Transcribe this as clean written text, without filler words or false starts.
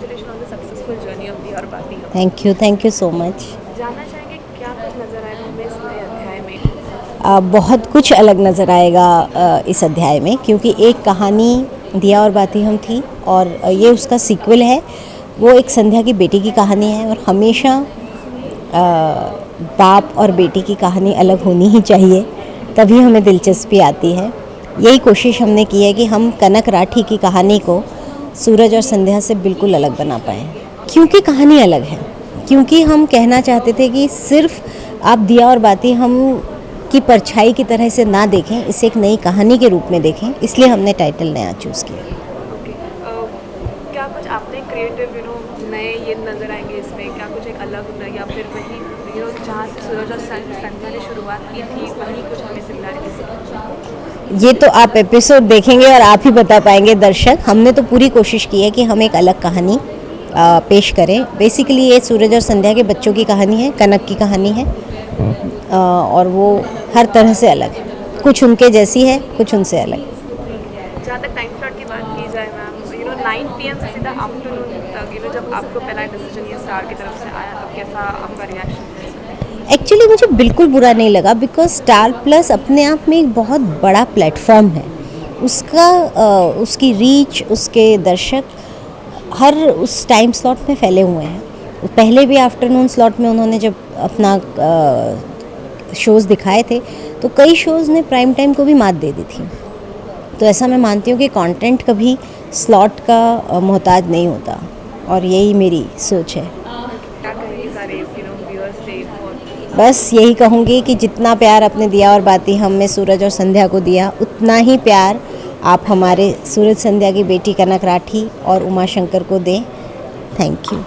Congratulation on the successful journey of दिया और बाती हम। Thank you so much. जानना चाहेंगे क्या कुछ नजर आएगा हमें इस नए अध्याय में? बहुत कुछ अलग नज़र आएगा इस अध्याय में, क्योंकि एक कहानी दिया और बाती हम थी और ये उसका सीक्वल है। वो एक संध्या की बेटी की कहानी है और हमेशा बाप और बेटी की कहानी अलग होनी ही चाहिए, तभी हमें दिलचस्पी आती है। यही कोशिश हमने की है कि हम कनक राठी की कहानी को सूरज और संध्या से बिल्कुल अलग बना पाएँ, क्योंकि कहानी अलग है। क्योंकि हम कहना चाहते थे कि सिर्फ आप दिया और बाती हम की परछाई की तरह से ना देखें, इसे एक नई कहानी के रूप में देखें, इसलिए हमने टाइटल नया चूज़ किया। ओके, क्या कुछ आपने क्रिएटिव नए ये नजर आएंगे इसमें? क्या कुछ एक अलग या फिर वही जहाँ से सूरज और संध्या ने शुरुआत की थी वही कुछ हमें सिमिलैरिटीज? ये तो आप एपिसोड देखेंगे और आप ही बता पाएंगे दर्शक। हमने तो पूरी कोशिश की है कि हम एक अलग कहानी पेश करें। बेसिकली ये सूरज और संध्या के बच्चों की कहानी है, कनक की कहानी है, और वो हर तरह से अलग है। कुछ उनके जैसी है, कुछ उनसे अलग। जहाँ तक टाइम स्लॉट की बात की जाए मैम, 9 PM से सीधा आफ्टरनून तक, जब आपको पहला डिसीजन ये स्टार की तरफ से आया तब कैसा आपका रिएक्शन था? एक्चुअली मुझे बिल्कुल बुरा नहीं लगा, बिकॉज स्टार प्लस अपने आप में एक बहुत बड़ा प्लेटफॉर्म है। उसका उसकी रीच, उसके दर्शक हर उस टाइम स्लॉट में फैले हुए हैं। पहले भी आफ्टरनून स्लॉट में उन्होंने जब अपना शोज़ दिखाए थे तो कई शोज़ ने प्राइम टाइम को भी मात दे दी थी। तो ऐसा मैं मानती हूँ कि कंटेंट कभी स्लॉट का मोहताज नहीं होता, और यही मेरी सोच है। क्या कहेंगे सारे व्यूअर्स से? बस यही कहूँगी कि जितना प्यार आपने दिया और बाती हम में सूरज और संध्या को दिया, उतना ही प्यार आप हमारे सूरज संध्या की बेटी कनक राठी और उमा शंकर को दें। Thank you.